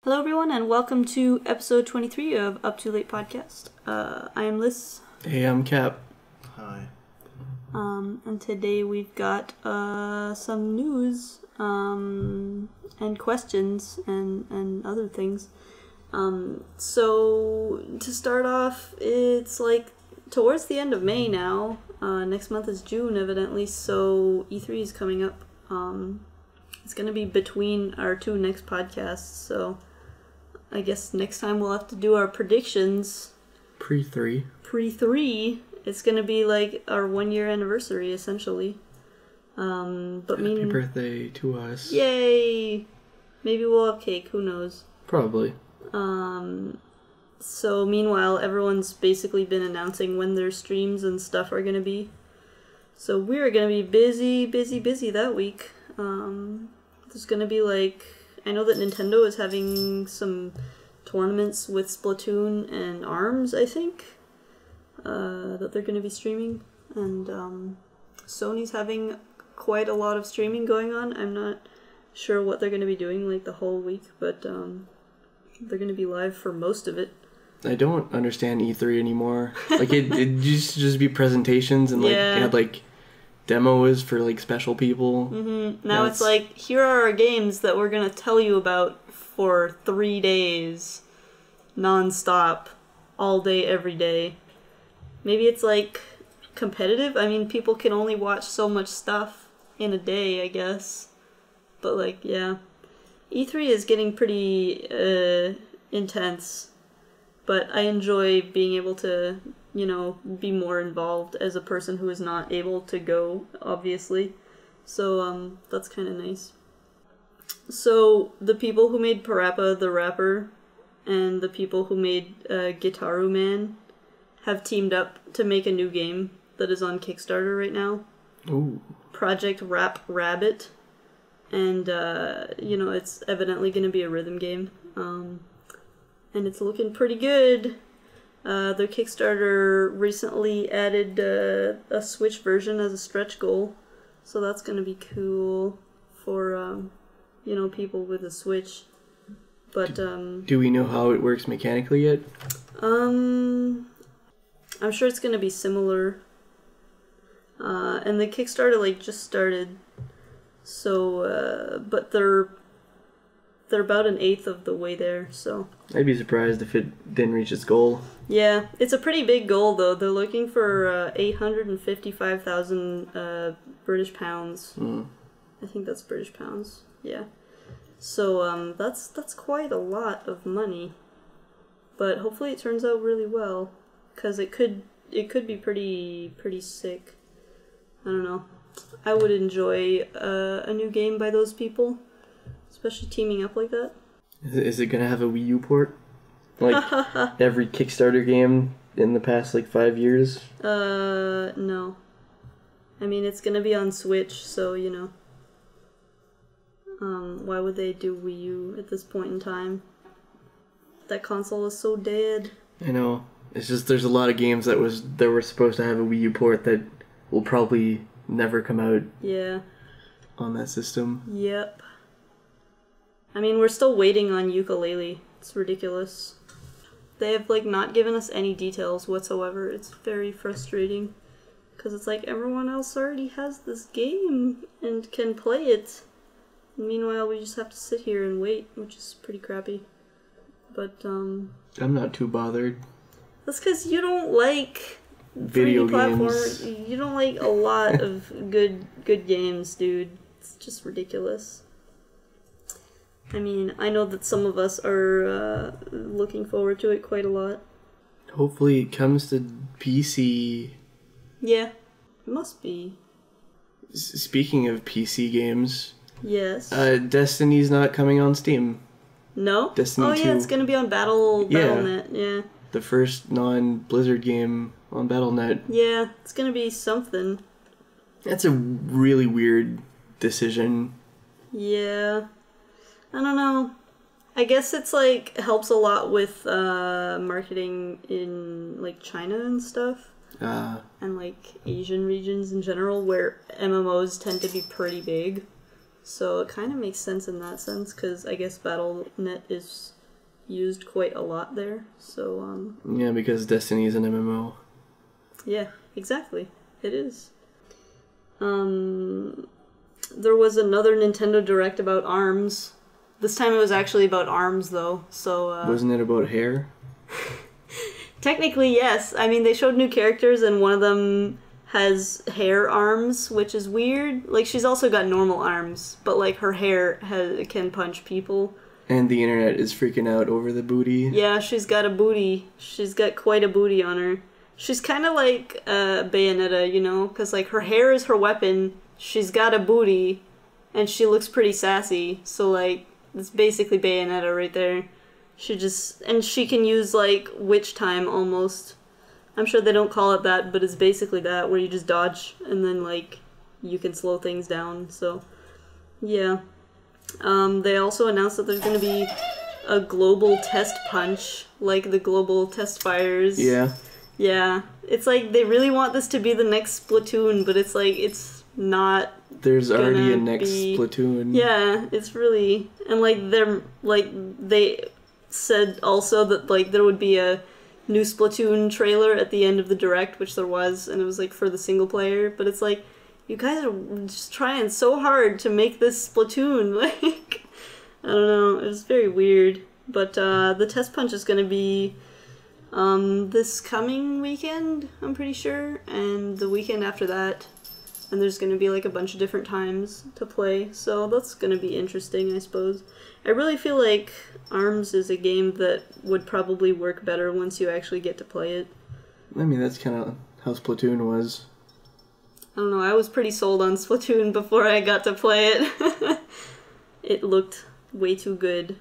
Hello everyone and welcome to episode 23 of UpTooLatePodcast. I am Liz. Hey, I'm Cap. Hi. And today we've got some news and questions and other things. So to start off, it's like towards the end of May now. Next month is June evidently, so E3 is coming up. It's going to be between our two next podcasts, so I guess next time we'll have to do our predictions. Pre-3. It's going to be like our 1 year anniversary, essentially. Happy birthday to us. Yay! Maybe we'll have cake, who knows. Probably. So meanwhile, everyone's basically been announcing when their streams and stuff are going to be. So we're going to be busy that week. There's going to be like... I know that Nintendo is having some tournaments with Splatoon and ARMS, I think, that they're going to be streaming. And Sony's having quite a lot of streaming going on. I'm not sure what they're going to be doing like the whole week, but they're going to be live for most of it. I don't understand E3 anymore. Like, it used to just be presentations and, like, Yeah. it had, like, demos for, like, special people. Mm-hmm. Now it's like, here are our games that we're going to tell you about for 3 days, non-stop, all day, every day. Maybe it's, like, competitive. I mean, people can only watch so much stuff in a day, I guess. But, like, yeah. E3 is getting pretty intense. But I enjoy being able to, you know, be more involved as a person who is not able to go, obviously. So, that's kind of nice. So, the people who made Parappa the Rapper and the people who made Gitaru Man have teamed up to make a new game that is on Kickstarter right now. Ooh. Project Rap Rabbit. And, you know, it's evidently going to be a rhythm game. And it's looking pretty good. Their Kickstarter recently added a Switch version as a stretch goal. So that's going to be cool for, you know, people with a Switch. But, do we know how it works mechanically yet? I'm sure it's going to be similar. And the Kickstarter, like, just started. So, but they're about an eighth of the way there, so... I'd be surprised if it didn't reach its goal. Yeah, it's a pretty big goal, though. They're looking for 855,000 British pounds. Mm. I think that's British pounds, yeah. So, that's quite a lot of money. But hopefully it turns out really well, because it could be pretty sick. I don't know. I would enjoy a new game by those people. Especially teaming up like that. Is it gonna have a Wii U port? Like every Kickstarter game in the past, like, 5 years? No. I mean, it's gonna be on Switch, so, you know. Why would they do Wii U at this point in time? That console is so dead. I know. It's just there's a lot of games that were supposed to have a Wii U port that will probably never come out. Yeah. On that system. Yep. I mean, we're still waiting on Ukulele. It's ridiculous. They have, like, not given us any details whatsoever. It's very frustrating. Because it's like, everyone else already has this game and can play it. And meanwhile, we just have to sit here and wait, which is pretty crappy. But, I'm not too bothered. That's because you don't like... Video 3D platform. games. You don't like a lot of good games, dude. It's just ridiculous. I mean, I know that some of us are looking forward to it quite a lot. Hopefully it comes to PC. Yeah, it must be. Speaking of PC games... Yes. Destiny's not coming on Steam. No? Destiny 2. Yeah, it's gonna be on Battle.net, yeah. The first non-Blizzard game on Battle.net. Yeah, it's gonna be something. That's a really weird decision. Yeah. I don't know. I guess it's, like, helps a lot with marketing in, like, China and stuff. And, like, Asian regions in general, where MMOs tend to be pretty big. So it kind of makes sense in that sense, because I guess Battle.net is used quite a lot there. So, Yeah, because Destiny is an MMO. Yeah, exactly. It is. There was another Nintendo Direct about ARMS. This time it was actually about ARMS, though, so... Wasn't it about hair? Technically, yes. I mean, they showed new characters, and one of them has hair arms, which is weird. Like, she's also got normal arms, but, like, her hair can punch people. And the internet is freaking out over the booty. Yeah, she's got a booty. She's got quite a booty on her. She's kind of like Bayonetta, you know? Because, like, her hair is her weapon, she's got a booty, and she looks pretty sassy. So, like, it's basically Bayonetta right there. She can use, like, witch time almost. I'm sure they don't call it that, but it's basically that, where you just dodge, and then, like, you can slow things down, so, yeah. They also announced that there's going to be a global test punch, like the global test fires. Yeah. Yeah. It's like, they really want this to be the next Splatoon, but it's like, it's not. There's already a next Splatoon. Yeah, it's really, and, like, they said also that, like, there would be a new Splatoon trailer at the end of the Direct, which there was, and it was, like, for the single player, but it's like, you guys are just trying so hard to make this Splatoon, like, I don't know, it was very weird, but, the test punch is gonna be, this coming weekend, I'm pretty sure, and the weekend after that, and there's gonna be, like, a bunch of different times to play, so that's gonna be interesting, I suppose. I really feel like ARMS is a game that would probably work better once you actually get to play it. I mean, that's kind of how Splatoon was. I don't know, I was pretty sold on Splatoon before I got to play it. It looked way too good.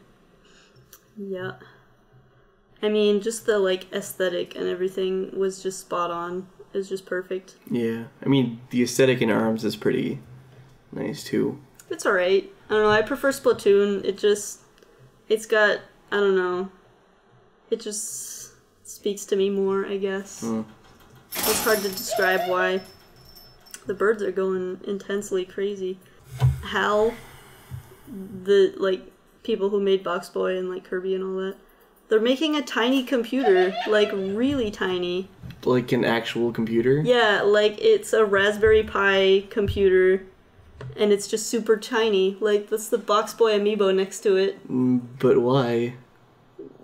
Yeah. I mean, just the, like, aesthetic and everything was just spot on. It was just perfect. Yeah. I mean, the aesthetic in ARMS is pretty nice, too. It's alright. I don't know, I prefer Splatoon. It's got, I don't know, it just speaks to me more, I guess. It's hard to describe why. The birds are going intensely crazy. HAL, the, like, people who made Box Boy and, like, Kirby and all that, they're making a tiny computer, like, really tiny. Like an actual computer? Yeah, like, it's a Raspberry Pi computer, and it's just super tiny. Like, that's the Box Boy amiibo next to it. But why?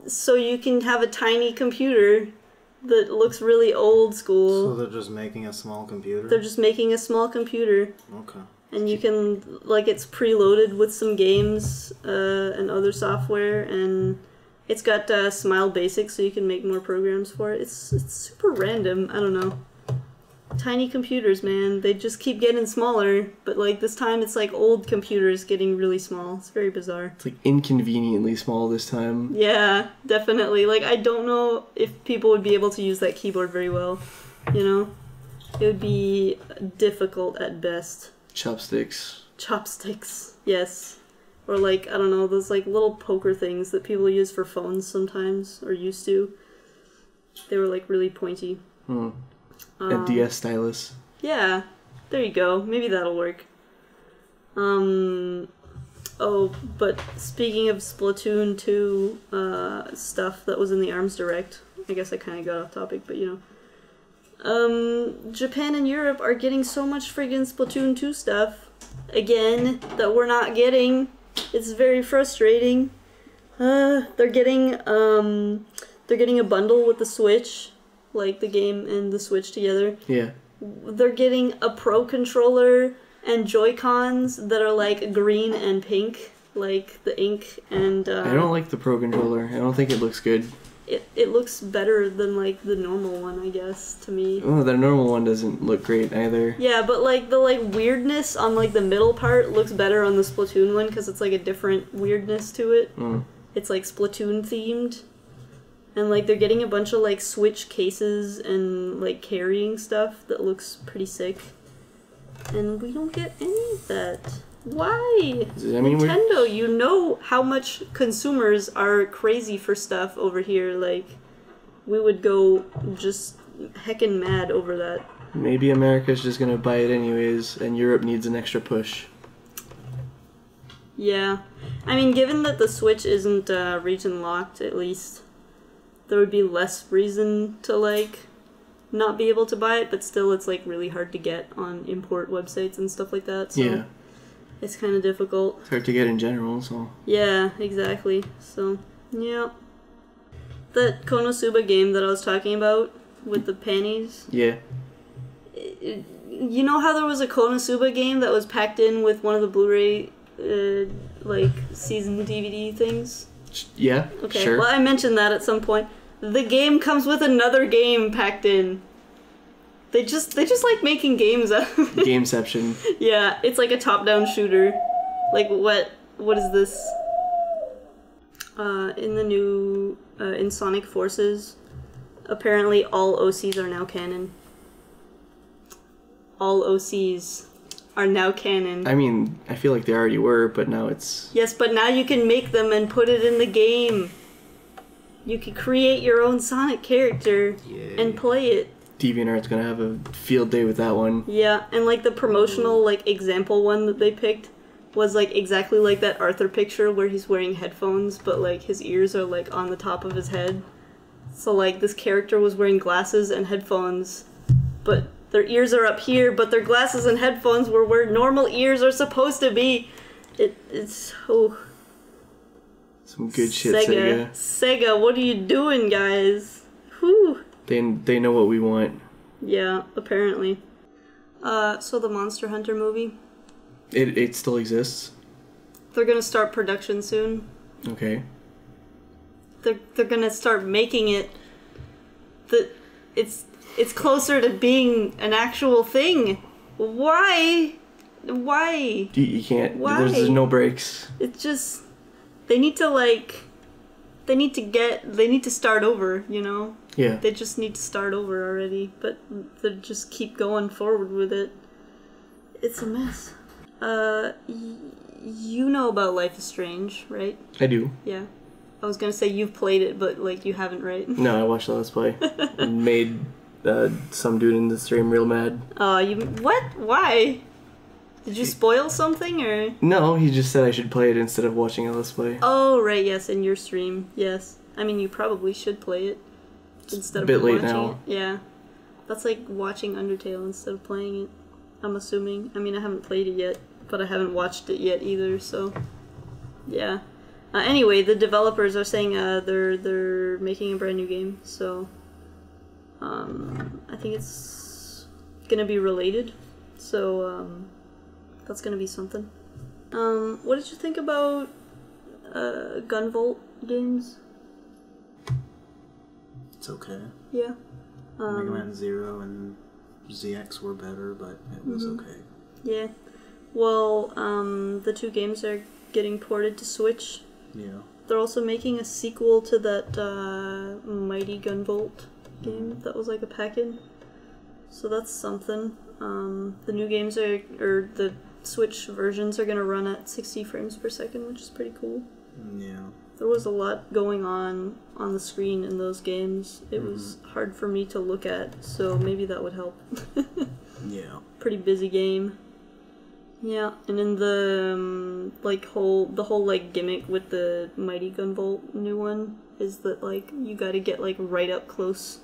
So you can have a tiny computer that looks really old school. So they're just making a small computer? They're just making a small computer. Okay. And you can, like, it's preloaded with some games and other software, and it's got Smile Basic, so you can make more programs for it. It's super random. I don't know. Tiny computers, man. They just keep getting smaller, but, like, this time it's like old computers getting really small. It's very bizarre. It's like inconveniently small this time. Yeah, definitely. Like, I don't know if people would be able to use that keyboard very well, you know? It would be difficult at best. Chopsticks. Chopsticks, yes. Or, like, I don't know, those, like, little poker things that people use for phones sometimes, or used to. They were, like, really pointy. A DS stylus. Yeah, there you go. Maybe that'll work. Oh, but speaking of Splatoon 2 stuff that was in the ARMS Direct, I guess I kind of got off topic, but you know. Japan and Europe are getting so much friggin' Splatoon 2 stuff, again, that we're not getting. It's very frustrating. They're getting a bundle with the Switch, like the game and the Switch together. Yeah. They're getting a Pro Controller and Joy-Cons that are, like, green and pink, like the ink, and I don't like the Pro Controller. I don't think it looks good. It looks better than, like, the normal one, I guess, to me. Oh, the normal one doesn't look great either. Yeah, but, like, the, like, weirdness on, like, the middle part looks better on the Splatoon one, because it's, like, a different weirdness to it. It's, like, Splatoon-themed. And, like, they're getting a bunch of, like, Switch cases and, like, carrying stuff that looks pretty sick. And we don't get any of that. Why? I mean, Nintendo, you know how much consumers are crazy for stuff over here. Like, we would go just heckin' mad over that. Maybe America's just gonna buy it anyways, and Europe needs an extra push. Yeah. I mean, given that the Switch isn't region locked, at least, there would be less reason to, like, not be able to buy it, but still it's, like, really hard to get on import websites and stuff like that, so Yeah. it's kind of difficult. It's hard to get in general, so... Yeah, exactly. So, yeah. That Konosuba game that I was talking about with the panties... Yeah. You know how there was a Konosuba game that was packed in with one of the Blu-ray, like, season DVD things? Yeah, Okay, sure. well, I mentioned that at some point. The game comes with another game packed in. They just like making games out of it. Gameception. Yeah, it's like a top-down shooter. Like, what is this? In the new, in Sonic Forces, apparently all OCs are now canon. All OCs are now canon. I mean, I feel like they already were, but now it's... Yes, but now you can make them and put it in the game. You can create your own Sonic character and play it. DeviantArt's gonna have a field day with that one. Yeah, and like the promotional like example one that they picked was like exactly like that Arthur picture where he's wearing headphones, but like his ears are like on the top of his head. So like this character was wearing glasses and headphones, but their ears are up here, but their glasses and headphones were where normal ears are supposed to be. It's some good shit, Sega. Sega, what are you doing, guys? Whew. They know what we want. Yeah, apparently. So the Monster Hunter movie? It still exists? They're gonna start production soon. Okay. They're gonna start making it. It's closer to being an actual thing. Why? You can't. Why? There's no breaks. It's just they need to start over, you know? Yeah. They just need to start over already, but they just keep going forward with it. It's a mess. You know about Life is Strange, right? I do. Yeah. I was gonna say you've played it, but like you haven't, right? No, I watched the Let's Play. And made some dude in the stream real mad. What? Why? Did you spoil something, or? No, he just said I should play it instead of watching a Let's Play. Oh, right, yes, in your stream, yes. I mean, you probably should play it instead of watching it. Yeah. That's like watching Undertale instead of playing it, I'm assuming. I mean, I haven't played it yet, but I haven't watched it yet either, so... Yeah. Anyway, the developers are saying they're making a brand new game, so... I think it's gonna be related, so, that's gonna be something. What did you think about, Gunvolt games? It's okay. Yeah. Mega Man 0 and ZX were better, but it was okay. Yeah. Well, the two games are getting ported to Switch. Yeah. They're also making a sequel to that, Mighty Gunvolt game that was like a pack-in. So that's something. The new games or the Switch versions are gonna run at 60 frames per second, which is pretty cool. Yeah. There was a lot going on the screen in those games. It was hard for me to look at, so maybe that would help. Yeah. Pretty busy game. Yeah, and in the the whole like gimmick with the Mighty Gunvolt new one is that like you got to get like right up close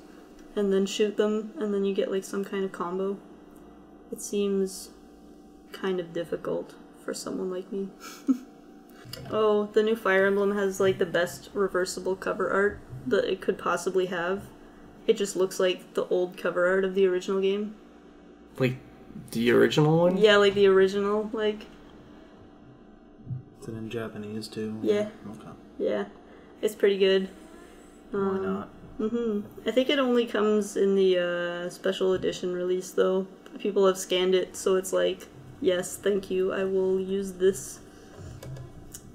and then shoot them, and then you get like some kind of combo. It seems kind of difficult for someone like me. Oh, the new Fire Emblem has like the best reversible cover art that it could possibly have. It just looks like the old cover art of the original game. Like the original one? Yeah, like the original, like... Is it in Japanese too? Yeah. Okay. Yeah. It's pretty good. Why not? I think it only comes in the special edition release, though. People have scanned it, so it's like, yes, thank you, I will use this.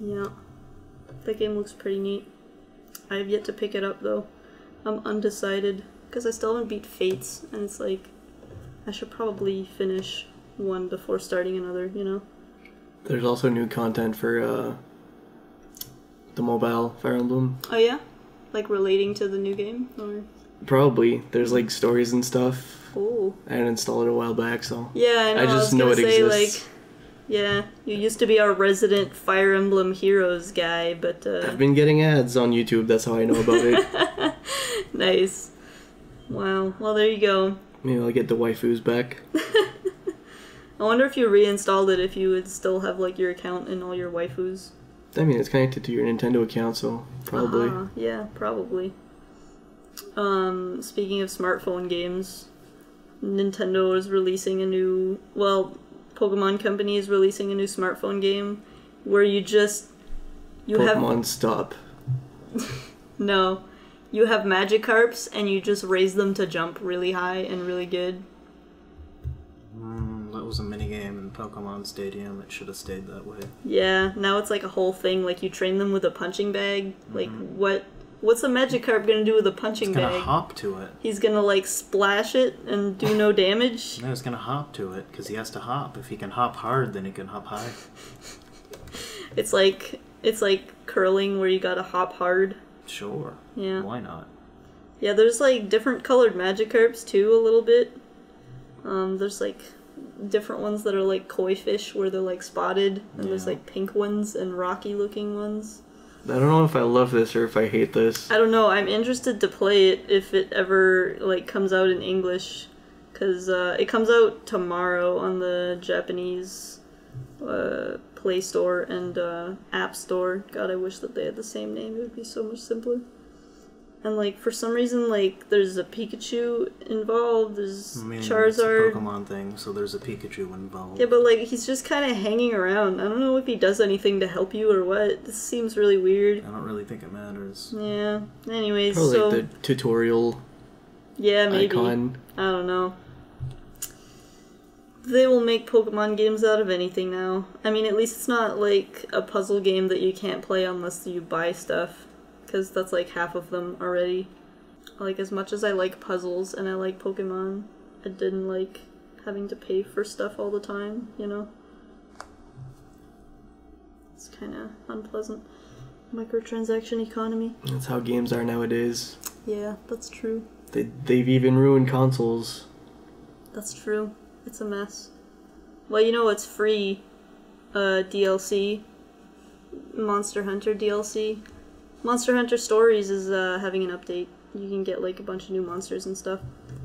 Yeah. That game looks pretty neat. I have yet to pick it up, though. I'm undecided, because I still haven't beat Fates, and it's like, I should probably finish one before starting another, you know? There's also new content for the mobile Fire Emblem. Oh, yeah? Like relating to the new game? Or? Probably. There's like stories and stuff. Oh. I hadn't installed it a while back, so... Yeah, I know. I just know was it gonna say, exists. like, Yeah, you used to be our resident Fire Emblem Heroes guy, but I've been getting ads on YouTube, that's how I know about it. Nice. Wow. Well, there you go. Maybe I'll get the waifus back. I wonder if you reinstalled it, if you would still have like your account and all your waifus. I mean, it's connected to your Nintendo account, so probably. Yeah, probably. Speaking of smartphone games, Nintendo is releasing a new... Well, Pokemon Company is releasing a new smartphone game where you Pokemon Stop. No. You have Magikarps and you just raise them to jump really high and really good. That was a minigame in Pokemon Stadium. It should have stayed that way. Yeah, now it's like a whole thing. Like, you train them with a punching bag. Like, what's a Magikarp gonna do with a punching bag? He's gonna hop to it. He's gonna, like, splash it and do no damage? No, he's gonna hop to it, because he has to hop. If he can hop hard, then he can hop high. It's like curling where you gotta hop hard. Sure. Yeah. Why not? Yeah, there's, like, different colored Magikarps, too, a little bit. There's, like, different ones that are, like, koi fish, where they're, like, spotted. And there's, like, pink ones and rocky-looking ones. I don't know if I love this or if I hate this. I don't know. I'm interested to play it if it ever, like, comes out in English. Because it comes out tomorrow on the Japanese Play Store and App Store. God, I wish that they had the same name. It would be so much simpler. And, like, for some reason, like, there's a Pikachu involved, there's Charizard. It's a Pokemon thing, so there's a Pikachu involved. Yeah, but, like, he's just kind of hanging around. I don't know if he does anything to help you or what. This seems really weird. I don't really think it matters. Yeah. Anyways, Probably so... like the tutorial maybe. icon. I don't know. They will make Pokemon games out of anything now. I mean, at least it's not, like, a puzzle game that you can't play unless you buy stuff. Because that's like half of them already. Like, as much as I like puzzles and I like Pokemon, I didn't like having to pay for stuff all the time, you know? It's kind of unpleasant. Microtransaction economy. That's how games are nowadays. Yeah, that's true. They've even ruined consoles. That's true. It's a mess. Well, you know what's free? DLC. Monster Hunter DLC. Monster Hunter Stories is having an update. You can get, like, a bunch of new monsters and stuff.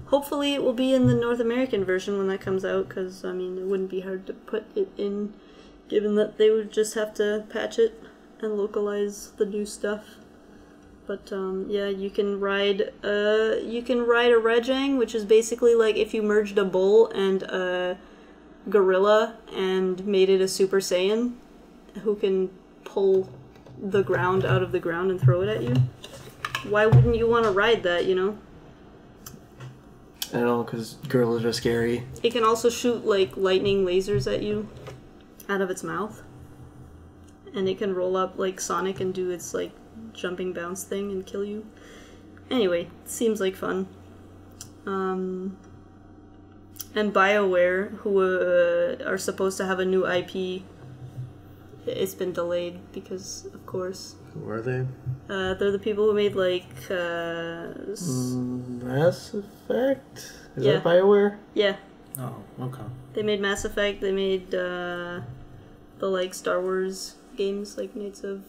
Hopefully it will be in the North American version when that comes out, because, I mean, it wouldn't be hard to put it in, given that they would just have to patch it and localize the new stuff. But, yeah, you can ride a Rajang, which is basically like if you merged a bull and a gorilla and made it a Super Saiyan, who can pull the ground out of the ground and throw it at you. Why wouldn't you want to ride that, you know? I don't know, because gorillas are scary. It can also shoot, like, lightning lasers at you out of its mouth. And it can roll up like Sonic and do its, like, jumping bounce thing and kill you. Anyway, seems like fun. And Bioware, who are supposed to have a new IP, it's been delayed because, of course. Who are they? They're the people who made, like, Mass Effect? Is Yeah. that Bioware? Yeah. Oh, okay. They made Mass Effect, they made, the, like, Star Wars games, like Knights of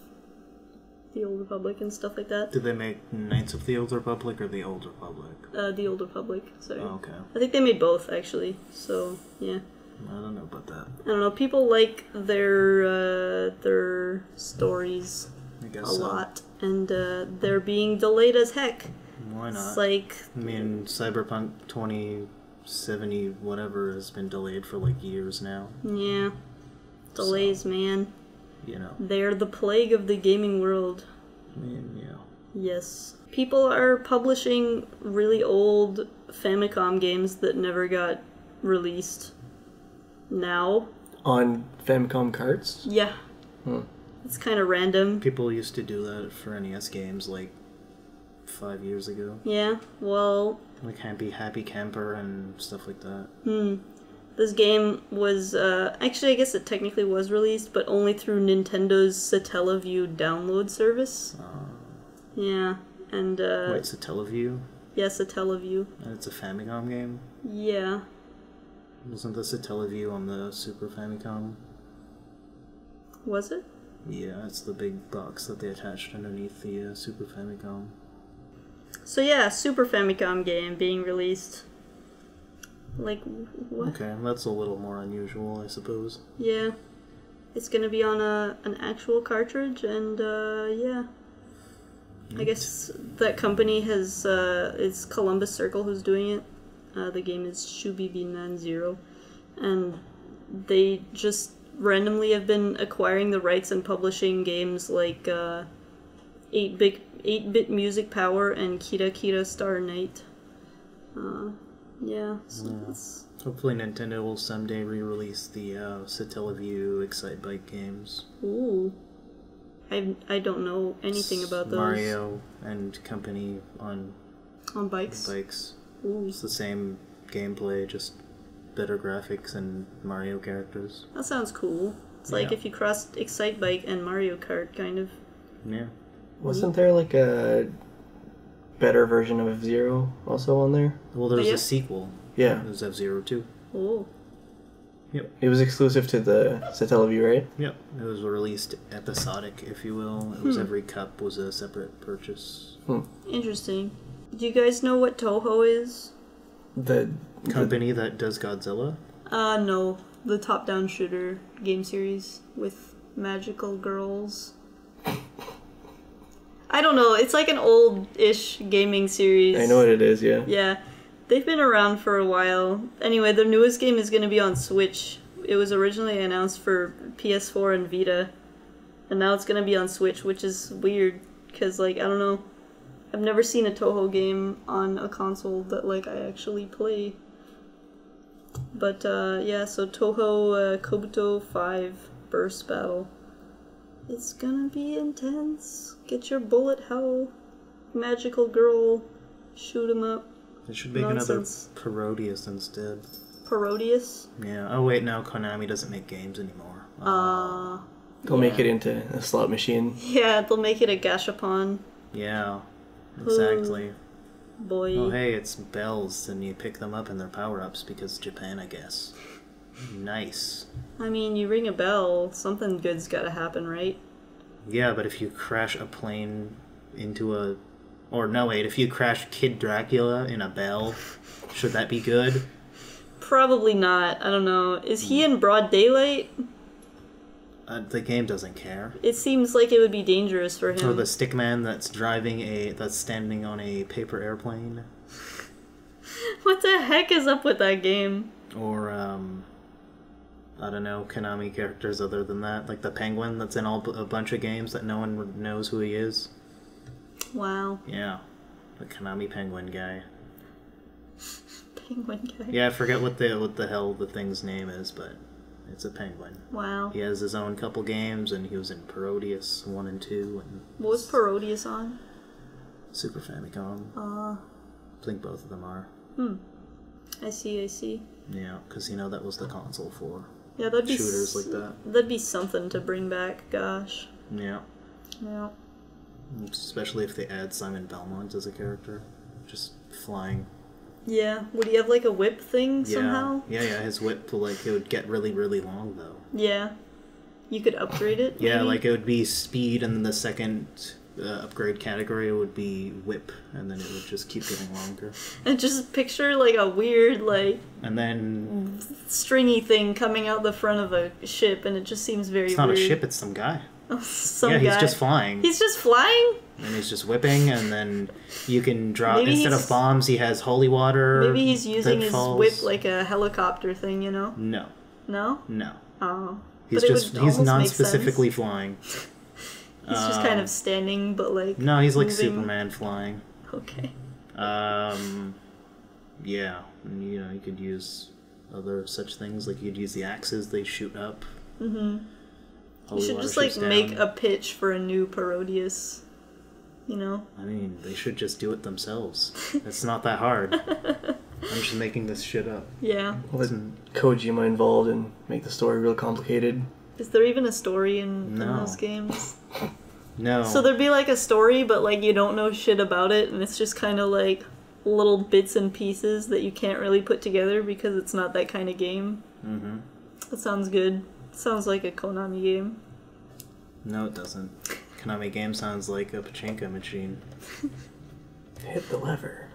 the Old Republic and stuff like that. Did they make Knights of the Old Republic or the Old Republic? The Old Republic, sorry. Oh, okay. I think they made both, actually, so, yeah. I don't know about that. I don't know, people like their stories I guess a so. lot, and they're being delayed as heck. Why not? It's like... I mean, Cyberpunk 2070 whatever has been delayed for like years now. Yeah. Delays, man. You know. They're the plague of the gaming world. I mean, yeah. Yes. People are publishing really old Famicom games that never got released. Now. On Famicom carts? Yeah. It's kind of random. People used to do that for NES games like 5 years ago. Yeah, well... Like Happy Camper and stuff like that. This game was, actually I guess it technically was released, but only through Nintendo's SatellaView download service. Yeah, and, Wait, SatellaView? Yeah, SatellaView. And it's a Famicom game? Yeah. Wasn't the SatellaView on the Super Famicom? Was it? Yeah, it's the big box that they attached underneath the Super Famicom. So yeah, Super Famicom game being released. Like, what? Okay, that's a little more unusual, I suppose. Yeah. It's gonna be on an actual cartridge, and yeah. I guess that company has, it's Columbus Circle who's doing it. The game is Shubibinan0. And they just randomly have been acquiring the rights and publishing games like 8-bit Music Power and Kira Kira Star Night. Yeah, so it's... Hopefully Nintendo will someday re-release the SatellaView Excitebike games. Ooh. I don't know anything about those. Mario and company on bikes? Ooh. It's the same gameplay, just better graphics and Mario characters. That sounds cool. It's like if you crossed Excitebike and Mario Kart, kind of. Yeah. Wasn't there like a better version of F-Zero also on there? Well, there was a sequel. Yeah. It was F-Zero 2. Oh. Yep. It was exclusive to the SatellaView, right? Yep. It was released episodic, if you will. It was every cup was a separate purchase. Interesting. Do you guys know what Touhou is? The Company that does Godzilla? No. The top-down shooter game series with magical girls. I don't know. It's like an old-ish gaming series. I know what it is, yeah. Yeah. They've been around for a while. Anyway, their newest game is going to be on Switch. It was originally announced for PS4 and Vita. And now it's going to be on Switch, which is weird. Because, like, I don't know. I've never seen a Touhou game on a console that, like, I actually play. But, yeah, so Touhou Kobuto V Burst Battle. It's gonna be intense. Get your bullet hell. Magical girl. Shoot 'em up. They should make another Parodius instead. Parodius? Yeah. Oh wait, no, Konami doesn't make games anymore. They'll make it into a slot machine. Yeah, they'll make it a gashapon. Yeah, exactly. Boy. Oh hey, it's bells, and you pick them up and they're power-ups because Japan, I guess. Nice. I mean, you ring a bell, something good's gotta happen, right? Yeah, but if you crash a plane into a... Or no, wait, if you crash Kid Dracula in a bell, should that be good? Probably not. I don't know. Is he in broad daylight? The game doesn't care. It seems like it would be dangerous for him. Or the stickman that's that's standing on a paper airplane. What the heck is up with that game? Or, I don't know, Konami characters other than that. Like the penguin that's in a bunch of games that no one knows who he is. Wow. Yeah. The Konami penguin guy. Penguin guy. Yeah, I forget what the hell the thing's name is, but it's a penguin. Wow. He has his own couple games, and he was in Parodius 1 and 2. And what was Parodius on? Super Famicom. I think both of them are. I see. Yeah, because, you know, that was the console for that'd be shooters like that. That'd be something to bring back, gosh. Yeah. Yeah. Especially if they add Simon Belmont as a character. Just flying. Yeah. Would he have, like, a whip thing somehow? Yeah, his whip, like, it would get really, really long, though. Yeah. You could upgrade it, Yeah, maybe? like, it would be speed, and then the second upgrade category would be whip, and then it would just keep getting longer. And just picture, like, a weird, like... And then... stringy thing coming out the front of a ship, and it just seems very weird. It's not a ship, it's some guy. Some guy. He's just flying. He's just flying? And he's just whipping, and then you can drop... Maybe instead of bombs, he has holy water. Maybe he's using his falls. whip like a helicopter thing, you know? No. No? No. Oh. He's non-specifically flying. He's just kind of standing, but like... No, he's like moving. Superman flying. Okay. Yeah. And, you know, you could use other such things. Like, you could use the axes they shoot up. Mm-hmm. Holy You should water just, like, shoots down. make a pitch for a new Parodius. You know? I mean, they should just do it themselves. It's not that hard. I'm just making this shit up. Yeah. Let Kojima involved and make the story real complicated. Is there even a story in No. those games? No. So there'd be, like, a story, but, like, you don't know shit about it, and it's just kind of, like, little bits and pieces that you can't really put together because it's not that kind of game. Mm-hmm. That sounds good. Sounds like a Konami game. No, it doesn't. Konami game sounds like a pachinko machine. Hit the lever.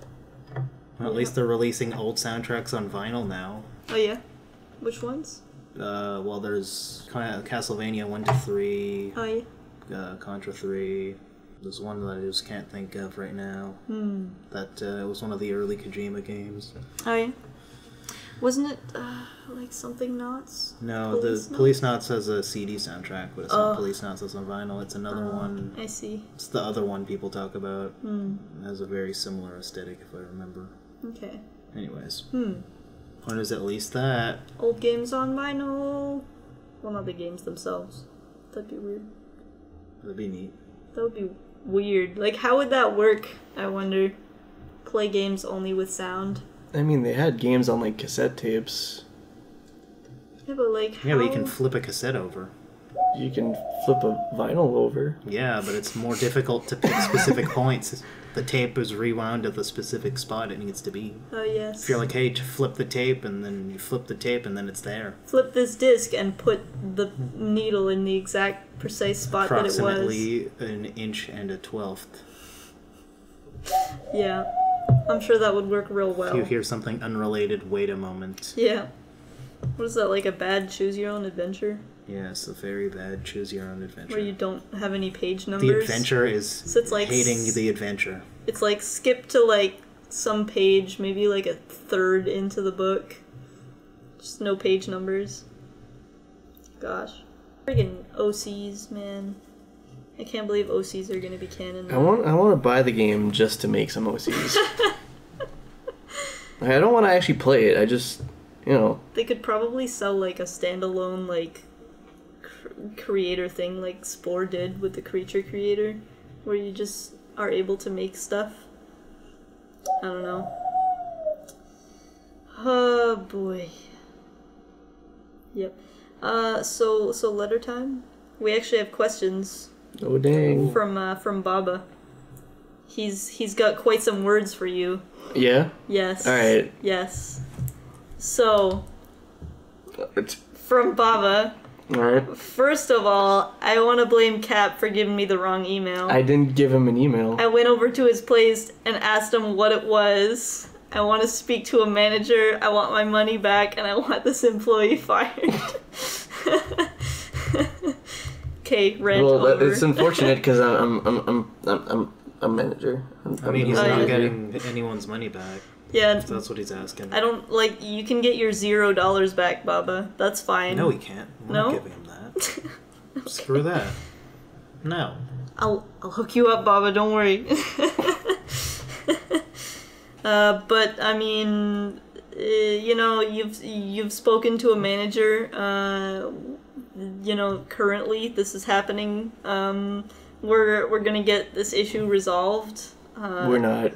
Well, at least they're releasing old soundtracks on vinyl now. Oh yeah? Which ones? Well, there's Castlevania 1 to 3, Oh yeah? Contra 3. There's one that I just can't think of right now. That was one of the early Kojima games. Oh yeah? Wasn't it, like something Knots? No, the Police Knots has a CD soundtrack, but it's not Police Knots that's on vinyl. It's another one. I see. It's the other one people talk about. It has a very similar aesthetic, if I remember. Okay. Anyways. Point is at least that. Old games on vinyl. Well, not the games themselves. That'd be weird. That'd be neat. That would be weird. Like, how would that work, I wonder? Play games only with sound? I mean, they had games on, like, cassette tapes. Yeah, but like, Yeah, but you can flip a cassette over. You can flip a vinyl over. Yeah, but it's more difficult to pick specific points. The tape is rewound at the specific spot it needs to be. Oh, yes. If you're like, hey, flip the tape, and then you flip the tape, and then it's there. Flip this disc and put the needle in the exact precise spot that it was. Approximately an inch and a 12th. Yeah. I'm sure that would work real well. If you hear something unrelated, wait a moment. Yeah. What is that, like a bad choose your own adventure? Yes, a very bad choose your own adventure. Where you don't have any page numbers? The adventure is So it's like hating the adventure. It's like skip to like some page, maybe like a third into the book. Just no page numbers. Gosh. Friggin' OCs, man. I can't believe OCs are gonna be canon now. I want to buy the game just to make some OCs. I don't want to actually play it. I just, you know. They could probably sell like a standalone like creator thing like Spore did with the Creature Creator, where you just are able to make stuff. I don't know. Oh boy. Yep. So letter time. We actually have questions. Oh dang. From Baba. He's got quite some words for you. Yeah? Yes. Alright. Yes. So, It's... from Baba, Alright. first of all, I want to blame Cap for giving me the wrong email. I didn't give him an email. I went over to his place and asked him what it was. I want to speak to a manager, I want my money back, and I want this employee fired. Okay, rant over. It's unfortunate because I'm a manager. I mean, he's Oh, not yeah. getting anyone's money back. Yeah, If that's what he's asking. I don't, like, you can get your $0 back, Baba. That's fine. No, he can't. We're No? not giving him that. Screw that. No. I'll hook you up, Baba, don't worry. But, I mean, you know, you've spoken to a manager, you know, currently this is happening. We're gonna get this issue resolved. We're not.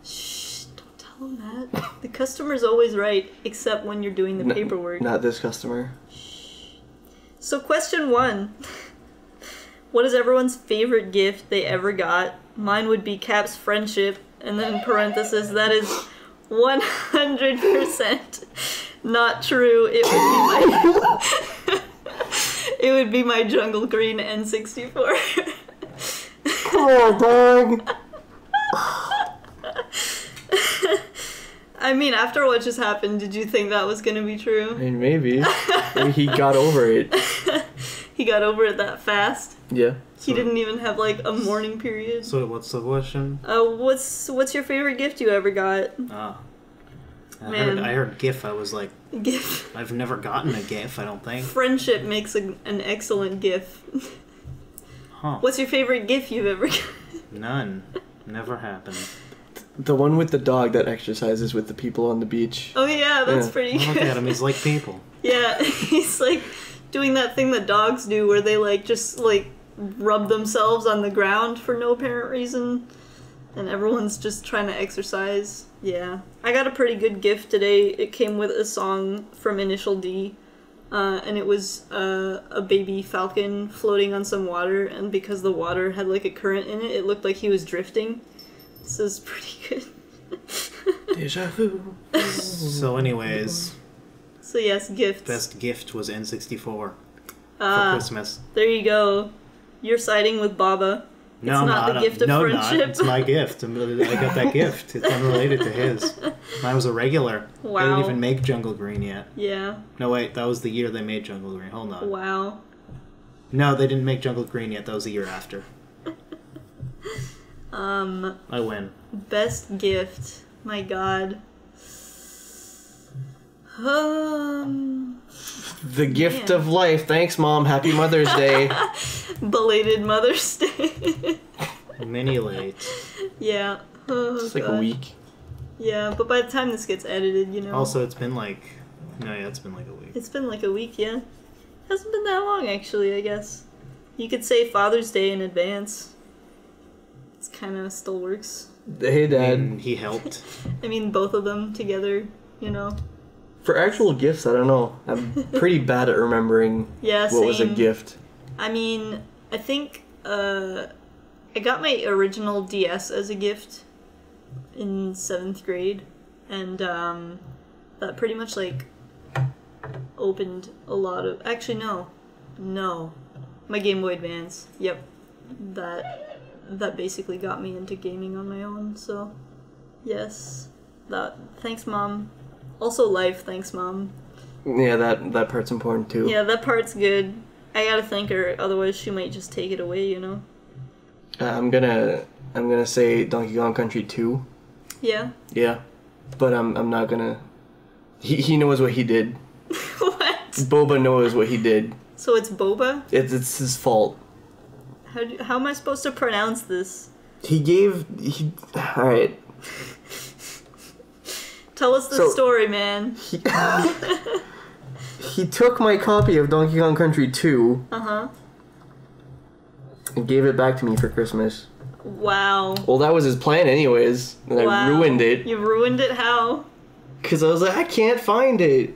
Shh, don't tell him that. The customer's always right, except when you're doing the paperwork. Not this customer. So question 1. What is everyone's favorite gift they ever got? Mine would be Cap's friendship, and then in parentheses, that is 100% not true. It would be my... It would be my Jungle Green N64. Come on, dog! I mean, after what just happened, did you think that was gonna be true? I mean, maybe. Maybe he got over it. He got over it that fast? Yeah. He didn't even have, like, a mourning period? So what's the question? What's your favorite gift you ever got? Ah. Man. I heard GIF. I was like, Gift. I've never gotten a GIF, I don't think. Friendship makes an excellent gif. Huh. What's your favorite gif you've ever got? None. Never happened. The one with the dog that exercises with the people on the beach. Oh yeah, that's Yeah. pretty Look good. at him, he's like people. Yeah, he's like doing that thing that dogs do where they like just like rub themselves on the ground for no apparent reason. And everyone's just trying to exercise. Yeah. I got a pretty good gift today. It came with a song from Initial D. And it was a baby falcon floating on some water. And because the water had like a current in it, it looked like he was drifting. This is pretty good. Deja vu. So anyways, So yes, gifts. best gift was N64 for Ah, Christmas. there you go. Yeah. siding with Baba. No, it's I'm not the gift of friendship. It's my gift. I got that gift. It's unrelated to his. Mine was a regular. Wow. They didn't even make Jungle Green yet. Yeah. No, wait. That was the year they made Jungle Green. Hold on. Wow. No, they didn't make Jungle Green yet. That was the year after. I win. Best gift. My god. The gift of life. Thanks, Mom. Happy Mother's Day. Belated Mother's Day. Mini late. Yeah. Oh, It's like God. a week. Yeah, but by the time this gets edited, you know. Also, it's been like... No, yeah, it's been like a week. It's been like a week, yeah. Hasn't been that long, actually, I guess. You could say Father's Day in advance. It's kind of still works. Hey, Dad. And he helped. I mean, both of them together, you know. For actual gifts, I don't know. I'm pretty bad at remembering Yeah, what was a same. gift. I mean, I think I got my original DS as a gift in 7th grade, and that pretty much like opened a lot of... Actually, no. My Game Boy Advance. Yep. That basically got me into gaming on my own, so yes. Thanks, Mom. Also life, thanks, Mom. Yeah, that part's important too. Yeah, that part's good. I gotta thank her, otherwise she might just take it away, you know? I'm gonna say Donkey Kong Country 2. Yeah? Yeah. But I'm not gonna... He knows what he did. What? Boba knows what he did. So it's Boba? It's his fault. How am I supposed to pronounce this? Alright. Tell us the story, man. He took my copy of Donkey Kong Country 2 Uh-huh. and gave it back to me for Christmas. Wow. Well, that was his plan anyways, and Wow. I ruined it. You ruined it? How? Because I was like, I can't find it.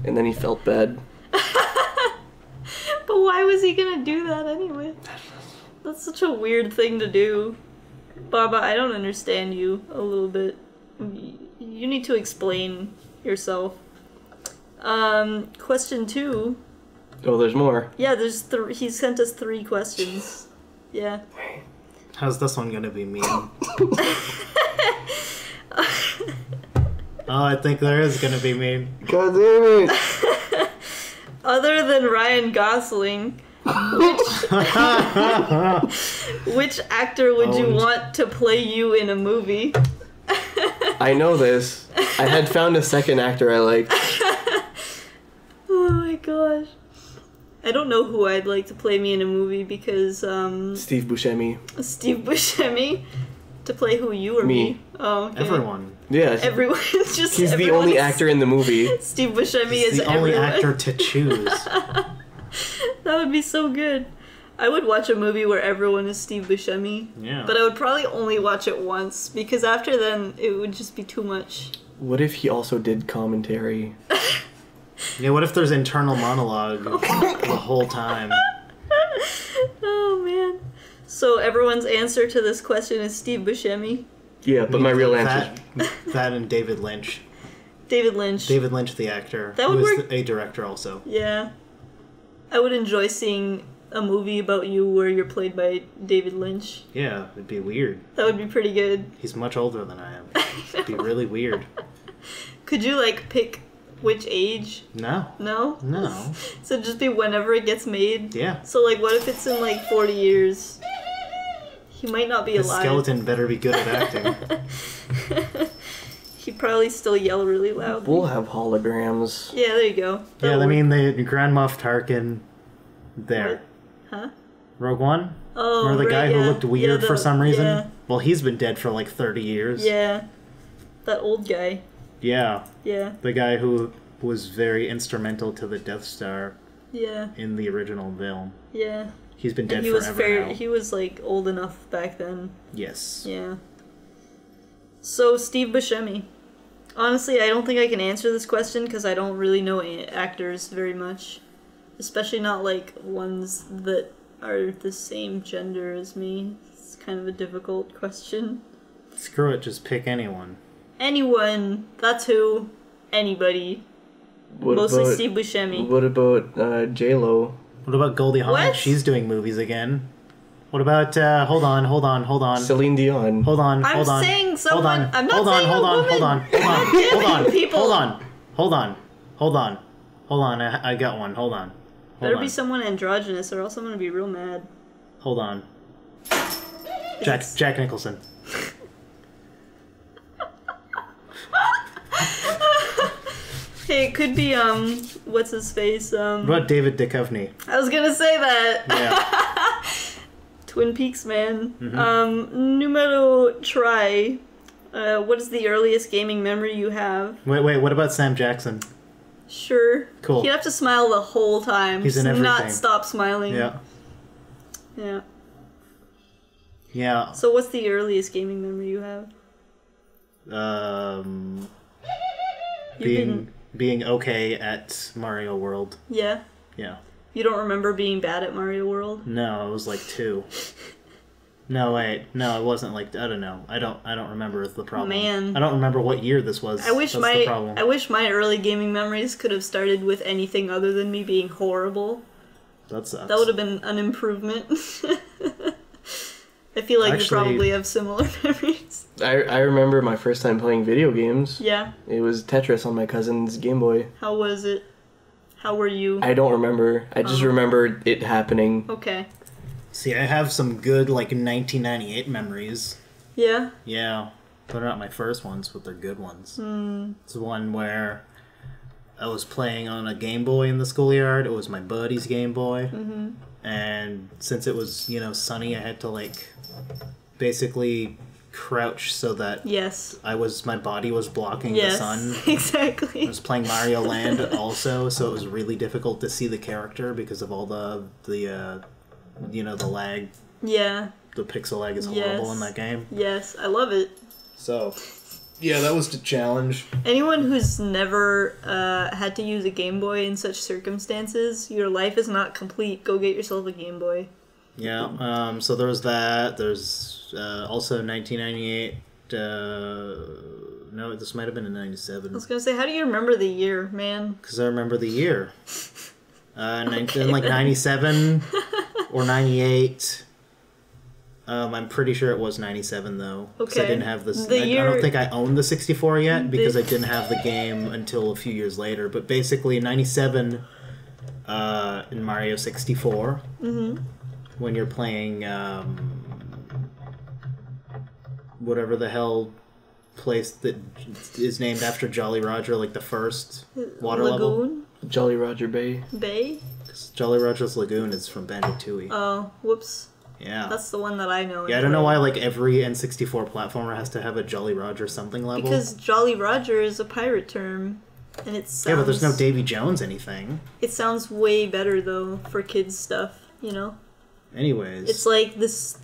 And then he felt bad. But why was he gonna do that anyway? That's such a weird thing to do. Baba, I don't understand you a little bit. You need to explain yourself. Question 2. Oh, there's more. Yeah, there's he sent us 3 questions. Yeah. How's this one gonna be mean? Oh, I think there is gonna be mean. God damn it. Other than Ryan Gosling, which actor would you want to play you in a movie? I know this. I had found a second actor I liked. Oh my gosh. I don't know who I'd like to play me in a movie because, Steve Buscemi. Steve Buscemi? To play who, you or me? Oh, okay. Everyone. Yeah. Everyone, just He's the only actor in the movie. Steve Buscemi He's is the only everyone. actor to choose. That would be so good. I would watch a movie where everyone is Steve Buscemi. Yeah. But I would probably only watch it once, because after then, it would just be too much. What if he also did commentary? Yeah, what if there's internal monologue the whole time? Oh, man. So everyone's answer to this question is Steve Buscemi? Yeah, but my real answer. That and David Lynch. David Lynch. David Lynch, the actor, That would who is work. a director also. Yeah. I would enjoy seeing a movie about you where you're played by David Lynch. Yeah, it'd be weird. That would be pretty good. He's much older than I am. It'd be really weird. Could you, like, pick which age? No. No? No. So just be whenever it gets made? Yeah. So, like, what if it's in, like, 40 years? He might not be The alive. skeleton better be good at acting. He'd probably still yell really loud. We'll have holograms. Yeah, there you go. Yeah, That'll I work. mean, the Grand Moff Tarkin. There. Huh? Rogue One? Oh, Remember the guy right, who yeah. looked weird Yeah, for some reason? Yeah. Well, he's been dead for like 30 years. Yeah. That old guy. Yeah. Yeah. The guy who was very instrumental to the Death Star Yeah. in the original film. Yeah. He's been dead And he forever now. he was, like, old enough back then. Yes. Yeah. So, Steve Buscemi. Honestly, I don't think I can answer this question because I don't really know actors very much. Especially not, like, ones that are the same gender as me. It's kind of a difficult question. Screw it, just pick anyone. Anyone. That's who. Anybody. What Mostly about, Steve Buscemi. What about J-Lo? What about Goldie Hawn? What? She's doing movies again. What about, hold on. Celine Dion. Hold on. I'm saying someone. Hold on. I'm not hold saying on, hold a on, woman. hold on, hold on, hold on, People. hold on. I got one. Hold on. Better be someone androgynous, or else I'm gonna be real mad. Hold on. Jack Nicholson. Hey, it could be what's his face? What about David Duchovny? I was gonna say that. Yeah. Twin Peaks, man. Mm-hmm. Numero try. What is the earliest gaming memory you have? Wait. What about Sam Jackson? Sure. Cool. He'd have to smile the whole time. He's in Just everything. not stop smiling. Yeah. Yeah. Yeah. So what's the earliest gaming memory you have? Being okay at Mario World. Yeah. Yeah. You don't remember being bad at Mario World? No, I was like 2. No, wait. No, it wasn't like, I don't know. I don't remember is the problem. Man. I don't remember what year this was. I wish That's the problem. my early gaming memories could have started with anything other than me being horrible. That sucks. That would have been an improvement. I feel like you probably have similar memories. I remember my first time playing video games. Yeah. It was Tetris on my cousin's Game Boy. How was it? How were you? I don't remember. I just remember it happening. Okay. See, I have some good, 1998 memories. Yeah? Yeah. But they're not my first ones, but they're good ones. It's one where I was playing on a Game Boy in the schoolyard. It was my buddy's Game Boy. Mm-hmm. And since it was, sunny, I had to, basically crouch so that Yes. my body was blocking the sun. Exactly. I was playing Mario Land also, so it was really difficult to see the character because of all the lag. Yeah. The pixel lag is horrible in that game. Yes, I love it. So, yeah, that was the challenge. Anyone who's never had to use a Game Boy in such circumstances, your life is not complete. Go get yourself a Game Boy. Yeah, so there was that. There's also 1998. No, this might have been in 97. I was gonna say, how do you remember the year, man? Because I remember the year. In 97 or 98. I'm pretty sure it was 97 though. Because I didn't have this. I don't think I owned the 64 yet because I didn't have the game until a few years later. But basically, 97 in Mario 64. Mm-hmm. When you're playing whatever the hell place that is named after Jolly Roger, the first water Lagoon? level. Jolly Roger Bay. Bay? Jolly Roger's Lagoon is from Banjo-Tooie. Oh, whoops. Yeah. That's the one that I know. Yeah, I don't know why every N64 platformer has to have a Jolly Roger something level. Because Jolly Roger is a pirate term, and it sounds... Yeah, but there's no Davy Jones anything. It sounds way better, though, for kids' stuff, Anyways. It's like this...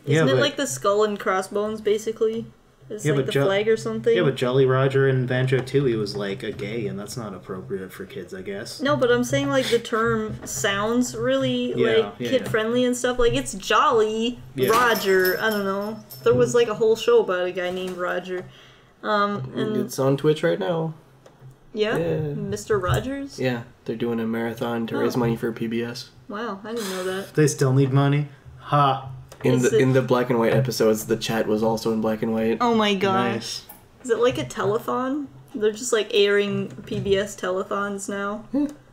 Isn't it like the skull and crossbones, basically? It's like the flag or something? Yeah, but Jolly Roger and Banjo-Tooie was a gay, and that's not appropriate for kids, I guess. No, but I'm saying the term sounds really kid-friendly and stuff. It's Jolly Roger. I don't know. There was a whole show about a guy named Roger. And It's on Twitch right now. Yeah? Yeah. Mr. Rogers? Yeah, they're doing a marathon to raise money for PBS. Wow, I didn't know that. They still need money? Ha! In the black and white episodes, the chat was also in black and white. Oh my gosh. Nice. Is it like a telethon? They're just airing PBS telethons now.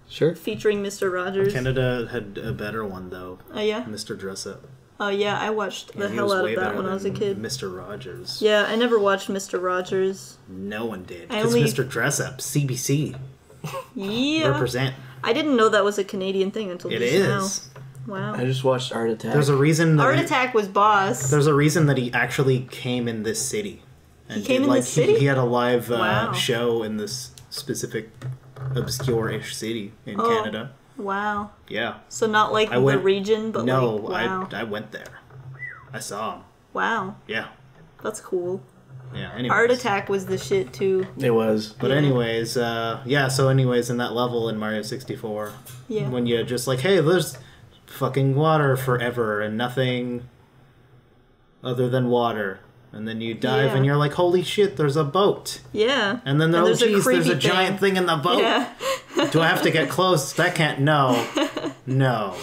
Sure. Featuring Mr. Rogers. Canada had a better one, though. Oh, yeah? Mr. Dress Up. Oh, yeah, I watched the he hell was out way of that better when I was a than kid. Mr. Rogers. Yeah, I never watched Mr. Rogers. No one did. I Because only- Mr. Dress Up, CBC. Yeah. Represent. I didn't know that was a Canadian thing until It just is. now. Wow. I just watched Art Attack. There's a reason that Art Attack was boss. There's a reason that he actually came in this city. And He came in this city? He had a live Wow. show in this specific obscure-ish city in Oh. Canada. Wow. Yeah. So not I went- the region, but No, wow. I went there. I saw him. Wow. Yeah. That's cool. Yeah, anyways. Art Attack was the shit too. It was. But anyways, so anyways, in that level in Mario 64, Yeah. when you just hey, there's fucking water forever and nothing other than water. And then you dive Yeah. and you're like, holy shit, there's a boat. Yeah. And then, there's a there's a creepy giant thing in the boat. Yeah. Do I have to get close? That can't, no. No.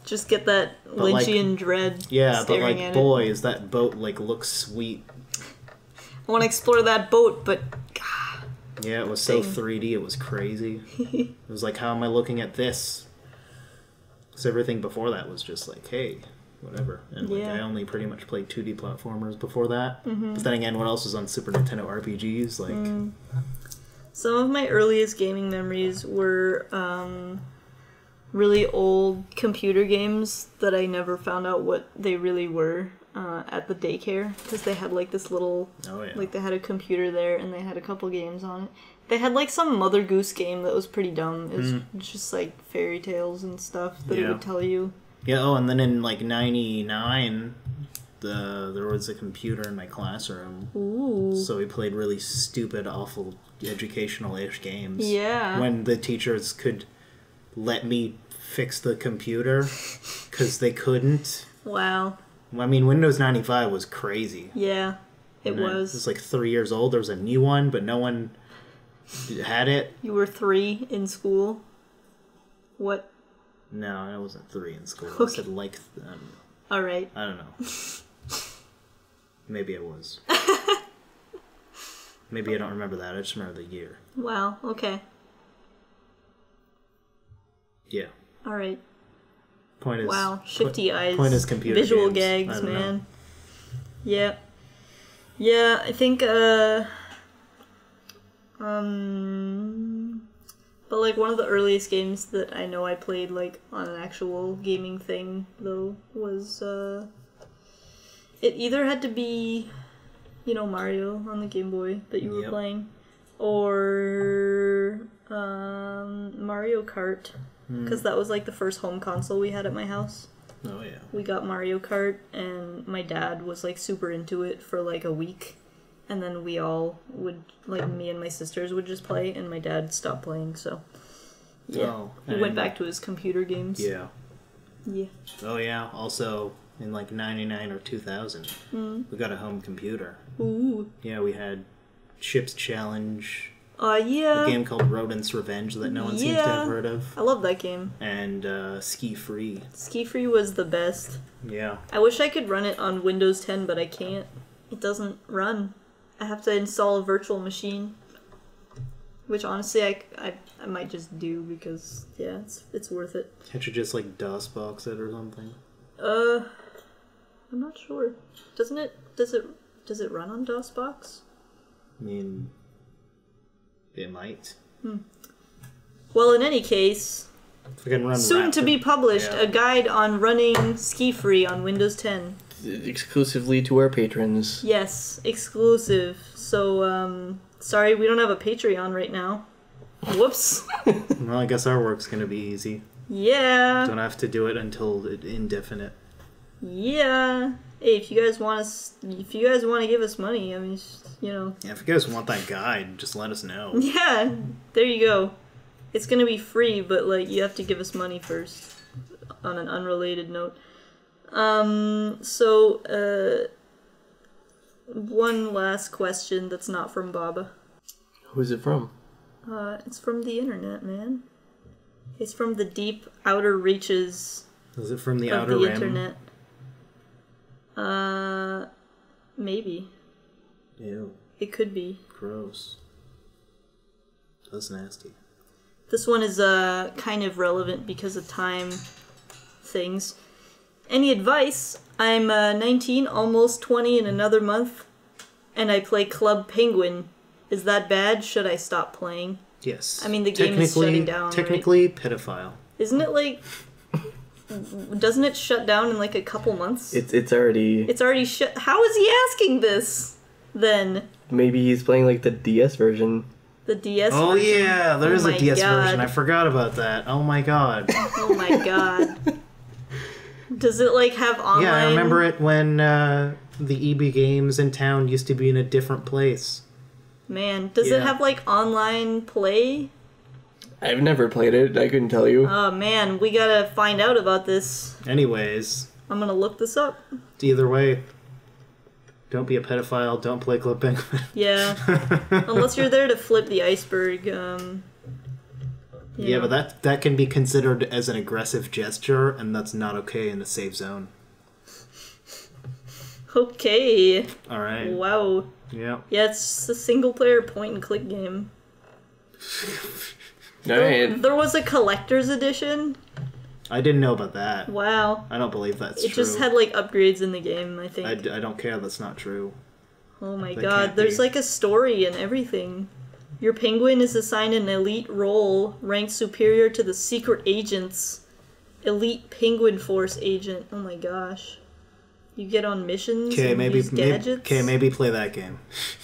Just get that Lynchian dread. Yeah, but at like, boy, is that boat like looks sweet. I want to explore that boat, but yeah, it was so 3D. It was crazy. It was like, how am I looking at this? Because everything before that was just like, hey, whatever. And like, I only pretty much played 2D platformers before that. Mm-hmm. But then again, what else was on Super Nintendo RPGs? Like, some of my earliest gaming memories were really old computer games that I never found out what they really were at the daycare, because they had like this little, like they had a computer there and they had a couple games on it. They had like some Mother Goose game that was pretty dumb. It was just like fairy tales and stuff that it would tell you. Yeah, and then in like 99, there was a computer in my classroom. Ooh. So we played really stupid, awful, educational-ish games. Yeah. When the teachers could let me fix the computer, because they couldn't. Wow. I mean, Windows 95 was crazy. Yeah, it was. It was like 3 years old. There was a new one, but no one had it. You were 3 in school? What? No, I wasn't 3 in school. Okay. I said like... Alright. I don't know. Maybe I was. Maybe I don't remember that. I just remember the year. Wow, okay. Yeah. Alright. Point is... Wow, shifty eyes. Point is computer visual games. gags, man. Know. Yeah. Yeah, I think, but like one of the earliest games that I know I played like on an actual gaming thing though was it either had to be, you know, Mario on the Game Boy that you were playing, or Mario Kart, because that was like the first home console we had at my house. Oh yeah. We got Mario Kart and my dad was like super into it for like a week. And then we all would, like, me and my sisters would just play, and my dad stopped playing, so... Yeah. He went back to his computer games. Yeah. Yeah. Oh, yeah. Also, in, like, 99 or 2000, we got a home computer. Ooh. Yeah, we had Chips Challenge. Yeah. A game called Rodent's Revenge that no one seems to have heard of. I love that game. And Ski Free. Ski Free was the best. Yeah. I wish I could run it on Windows 10, but I can't. It doesn't run. I have to install a virtual machine, which honestly I might just do because it's worth it. Can't you just like DOS box it or something? I'm not sure. Does it run on DOS box? I mean, it might. Well, in any case, if I can run soon to be published, a guide on running Ski Free on Windows 10. Exclusively to our patrons. Yes, exclusive. So, sorry, we don't have a Patreon right now. Whoops. Well, I guess our work's gonna be easy. Yeah. Don't have to do it until indefinite. Yeah. Hey, if you guys want to give us money, I mean, you know. Yeah, if you guys want that guide, just let us know. Yeah, there you go. It's gonna be free, but like you have to give us money first. On an unrelated note. One last question that's not from Baba. Who's it from? It's from the internet, man. It's from the deep outer reaches. Is it from the outer rim? Internet? Maybe. Ew. It could be. Gross. That's nasty. This one is kind of relevant because of time things. Any advice? I'm 19, almost 20 in another month, and I play Club Penguin. Is that bad? Should I stop playing? Yes. I mean, the game is shutting down. Technically, right? Pedophile. Isn't it like... Doesn't it shut down in like a couple months? It's already... It's already shut... How is he asking this, then? Maybe he's playing like the DS version. The DS version? Oh yeah, there is a DS version. I forgot about that. Oh my god. Oh my god. Does it, like, have online... Yeah, I remember it when the EB Games in town used to be in a different place. Man, does it have, like, online play? I've never played it. I couldn't tell you. Oh, man, we gotta find out about this. Anyways. I'm gonna look this up. Either way, don't be a pedophile, don't play Club Penguin. Yeah. Unless you're there to flip the iceberg. Yeah, but that can be considered as an aggressive gesture, and that's not okay in a safe zone. Okay. Alright. Wow. Yeah. Yeah, it's a single-player point-and-click game. Alright. There was a collector's edition. I didn't know about that. Wow. I don't believe that's true. It just had, like, upgrades in the game, I think. I don't care, that's not true. Oh my god, there's, like, a story and everything. Your penguin is assigned an elite role, ranked superior to the secret agent's elite penguin force agent. Oh my gosh. You get on missions and use gadgets. Maybe play that game.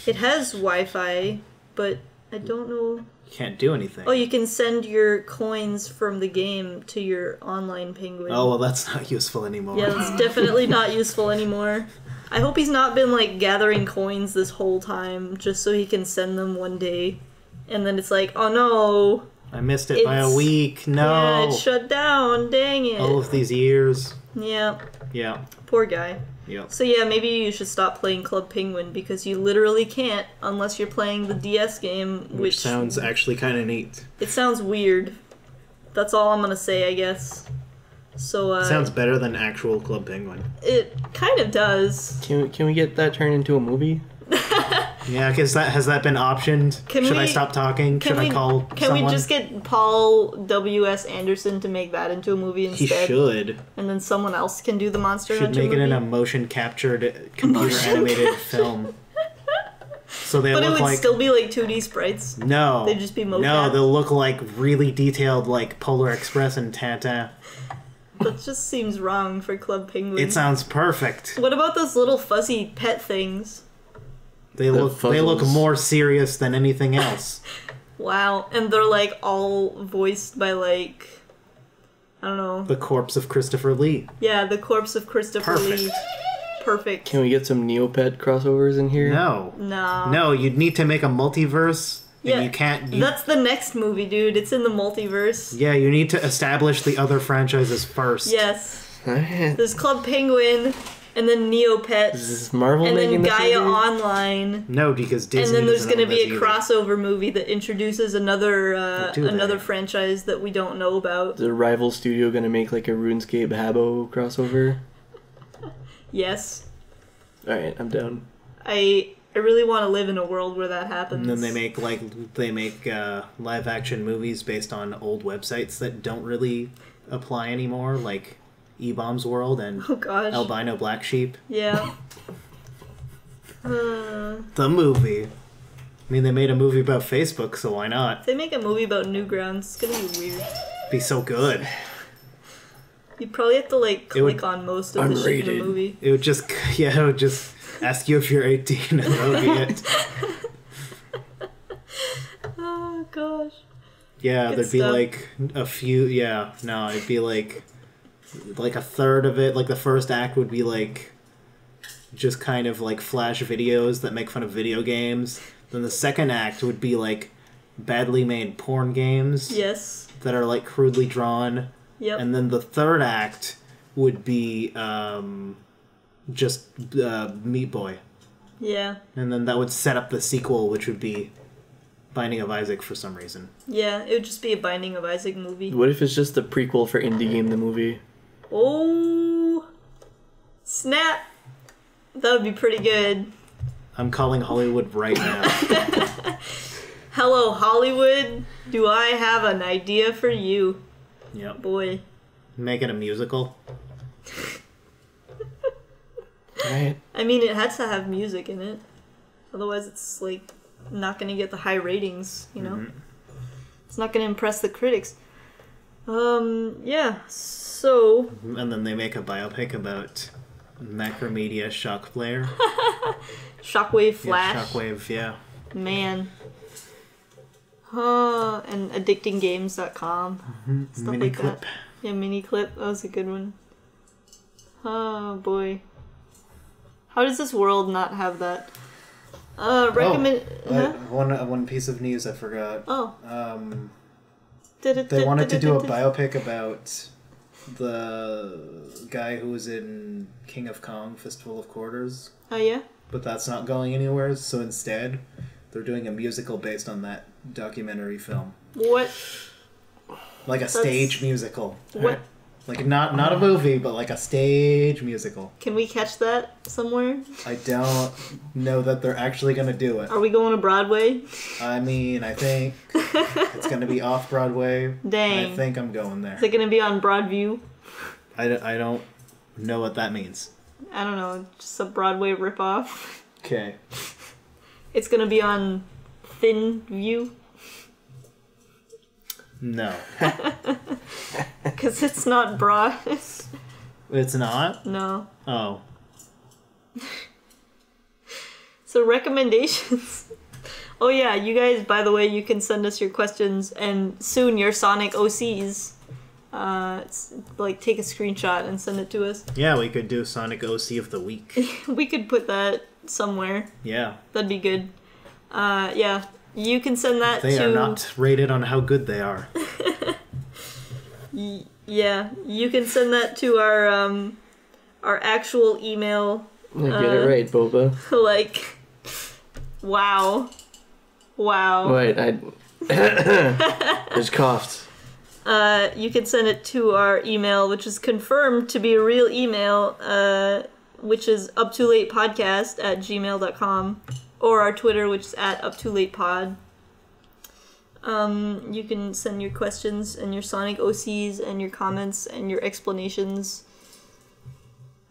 It has Wi-Fi, but I don't know. You can't do anything. Oh, you can send your coins from the game to your online penguin. Oh, well, that's not useful anymore. Yeah, that's definitely not useful anymore. I hope he's not been, like, gathering coins this whole time just so he can send them one day. And then it's like, oh no. I missed it by a week. No. Yeah, it shut down. Dang it. All of these years. Yeah. Yeah. Poor guy. Yeah. So yeah, maybe you should stop playing Club Penguin because you literally can't unless you're playing the DS game, which sounds actually kind of neat. It sounds weird. That's all I'm gonna say, I guess. So sounds better than actual Club Penguin. It kind of does. Can we get that turned into a movie? Yeah, because has that been optioned? Should I stop talking? Should I call someone? We just get Paul W.S. Anderson to make that into a movie instead? He should. And then someone else can do the Monster Hunter movie? Should make it in a motion-captured, computer-animated film. So they look like... But it would still be like 2D sprites. No. They'd just be mocap. No, they'll look like really detailed, like Polar Express and Tintin. That just seems wrong for Club Penguin. It sounds perfect. What about those little fuzzy pet things? They look more serious than anything else. Wow, and they're like all voiced by like I don't know. The corpse of Christopher Lee. Yeah, the corpse of Christopher Lee. Perfect. Can we get some Neopet crossovers in here? No. No. No, you'd need to make a multiverse. Yeah, and you can't. That's the next movie, dude. It's in the multiverse. Yeah, you need to establish the other franchises first. Yes. There's Club Penguin. And then Neopets. Is this Marvel and making then Gaia movie? Online. No, because Disney. And then there's going to be a either. crossover movie that introduces another franchise that we don't know about. Is the rival studio going to make like a RuneScape Habbo crossover? Yes. Alright, I'm down. I really want to live in a world where that happens. And then they make live action movies based on old websites that don't really apply anymore, like E-Bomb's World and Albino Black Sheep. Yeah. The movie. I mean, they made a movie about Facebook, so why not? If they make a movie about Newgrounds, it's gonna be weird. Be so good. You'd probably have to like click on most of the shit in the movie. It would just ask you if you're 18 and that would be it. Oh gosh. Yeah, there'd be like a few. Yeah, no, it'd be like a third of it. Like the first act would be like just kind of like flash videos that make fun of video games. Then the second act would be like badly made porn games. Yes. That are like crudely drawn. Yep. And then the third act would be just Meat Boy. Yeah. And then that would set up the sequel, which would be Binding of Isaac for some reason. Yeah, it would just be a Binding of Isaac movie. What if it's just the prequel for Indie Game the movie? Oh, snap! That would be pretty good. I'm calling Hollywood right now. Hello, Hollywood. Do I have an idea for you? Yep. Boy. Make it a musical. Right. I mean, it has to have music in it. Otherwise, it's like not going to get the high ratings, you know? Mm-hmm. It's not going to impress the critics. Yeah, so... And then they make a biopic about Macromedia Shock Player. Shockwave Flash. Yeah, Shockwave, yeah. Man. And addictinggames.com. Mm-hmm. Stuff Mini like clip. that. Yeah, mini clip. That was a good one. Oh, boy. How does this world not have that? One piece of news I forgot. Oh. They wanted to do a biopic about the guy who was in King of Kong, Fistful of Quarters. Oh, yeah? But that's not going anywhere, so instead, they're doing a musical based on that documentary film. What? Like a stage musical. What? Like not a movie, but like a stage musical. Can we catch that somewhere? I don't know that they're actually going to do it. Are we going to Broadway? I mean, I think it's going to be off Broadway. Dang. And I think I'm going there. Is it going to be on Broadview? I don't know what that means. I don't know. Just a Broadway ripoff. Okay. It's going to be on Thin View. No. Because it's not broad. It's not? No. Oh. So recommendations. Oh yeah, you guys, by the way, you can send us your questions and soon your Sonic OCs. Take a screenshot and send it to us. Yeah, we could do Sonic OC of the week. We could put that somewhere. Yeah. That'd be good. Yeah. You can send that They are not rated on how good they are. Yeah, you can send that to our actual email. Yeah, get it right, Boba. Wow. Wait, I just coughed. You can send it to our email, which is confirmed to be a real email, which is UpTooLatePodcast@gmail.com, or our Twitter, which is @UpTooLatePod. You can send your questions and your Sonic OCs and your comments and your explanations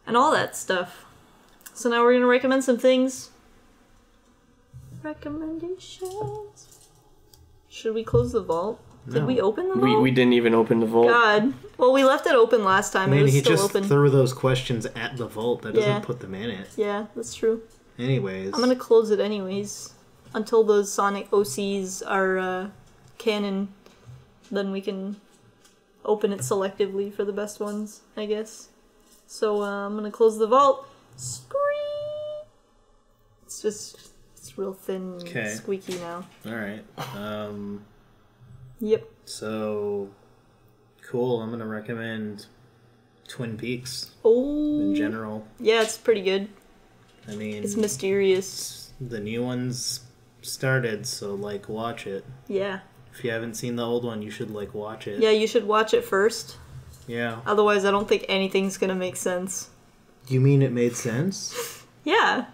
and all that stuff. So now we're going to recommend some things. Recommendations. Should we close the vault? Did we open the vault? We didn't even open the vault. God. Well, we left it open last time. It was he still just open. threw those questions at the vault. That doesn't put them in it. Yeah, that's true. Anyways. I'm going to close it anyways. Until those Sonic OCs are canon, then we can open it selectively for the best ones, I guess. So I'm going to close the vault. Scream! It's real thin and squeaky now. Alright. Yep. So, cool. I'm going to recommend Twin Peaks. Oh. In general. Yeah, it's pretty good. I mean... It's mysterious. The new one's started, so, watch it. Yeah. If you haven't seen the old one, you should, watch it. Yeah, you should watch it first. Yeah. Otherwise, I don't think anything's gonna make sense. You mean it made sense? Yeah.